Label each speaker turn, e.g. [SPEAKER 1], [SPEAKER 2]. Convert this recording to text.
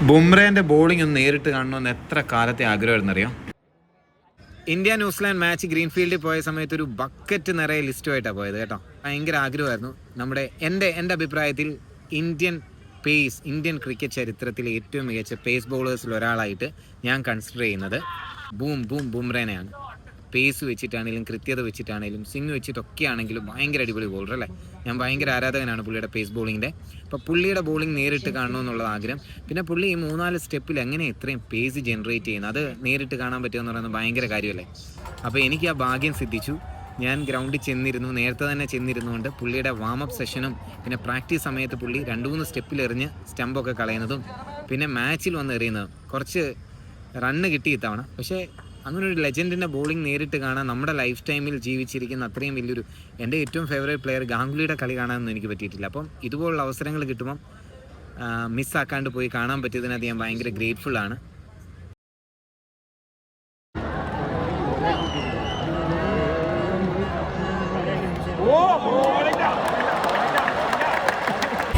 [SPEAKER 1] ബുംറേൻ്റെ bowling ഒന്ന് നേരിട്ട് കാണണമെന്ന് എത്ര കാലത്തെ ആഗ്രഹമായിരുന്നറിയാം. ഇന്ത്യ ന്യൂസിലാൻഡ് മാച്ച് ഗ്രീൻഫീൽഡിൽ പോയ സമയത്ത് ഒരു ബക്കറ്റ് നിറയെ ലിസ്റ്റുമായിട്ടാണ് പോയത് കേട്ടോ. ഭയങ്കര ആഗ്രഹമായിരുന്നു. എൻ്റെ അഭിപ്രായത്തിൽ ഇന്ത്യൻ ക്രിക്കറ്റ് ചരിത്രത്തിലെ ഏറ്റവും മികച്ച പേസ് ബൗളേഴ്സിൽ ഒരാളായിട്ട് ഞാൻ കൺസിഡർ ചെയ്യുന്നത് ബുംറേനെയാണ്. പേസ് വെച്ചിട്ടാണെങ്കിലും കൃത്യത വെച്ചിട്ടാണെങ്കിലും സ്വിങ് വെച്ചിട്ടൊക്കെ ആണെങ്കിലും ഭയങ്കര അടിപൊളി ബോളർ അല്ലേ. ഞാൻ ഭയങ്കര ആരാധകനാണ് പുള്ളിയുടെ പേസ് ബോളിങ്ങിൻ്റെ. അപ്പോൾ പുള്ളിയുടെ ബോളിംഗ് നേരിട്ട് കാണണമെന്നുള്ള ആഗ്രഹം. പിന്നെ പുള്ളി ഈ 3-4 സ്റ്റെപ്പിൽ എങ്ങനെ ഇത്രയും പേസ് ജനറേറ്റ് ചെയ്യുന്നത്, അത് നേരിട്ട് കാണാൻ പറ്റുമെന്ന് പറയുന്നത് ഭയങ്കര കാര്യമല്ലേ. അപ്പോൾ എനിക്ക് ആ ഭാഗ്യം സിദ്ധിച്ചു. ഞാൻ ഗ്രൗണ്ടിൽ നേരത്തെ തന്നെ ചെന്നിരുന്നുകൊണ്ട് പുള്ളിയുടെ വാമപ്പ് സെഷനും പിന്നെ പ്രാക്ടീസ് സമയത്ത് പുള്ളി 2-3 സ്റ്റെപ്പിൽ എറിഞ്ഞ് സ്റ്റമ്പൊക്കെ കളയുന്നതും പിന്നെ മാച്ചിൽ വന്ന് എറിയുന്നതും കുറച്ച് റണ്ണ് കിട്ടി ഇത്തവണ. പക്ഷേ അങ്ങനെ ഒരു ലെജൻഡിൻ്റെ ബോളിംഗ് നേരിട്ട് കാണാൻ നമ്മുടെ ലൈഫ് ടൈമിൽ ജീവിച്ചിരിക്കുന്ന അത്രയും വലിയൊരു എൻ്റെ ഏറ്റവും ഫേവറേറ്റ് പ്ലെയർ ഗാംഗുലിയുടെ കളി കാണാനൊന്നും എനിക്ക് പറ്റിയിട്ടില്ല. അപ്പം ഇതുപോലുള്ള അവസരങ്ങൾ കിട്ടുമ്പം മിസ്സാക്കാണ്ട് പോയി കാണാൻ പറ്റിയതിനകത്ത് ഞാൻ ഭയങ്കര ഗ്രേറ്റ്ഫുള്ളാണ്.
[SPEAKER 2] ഓ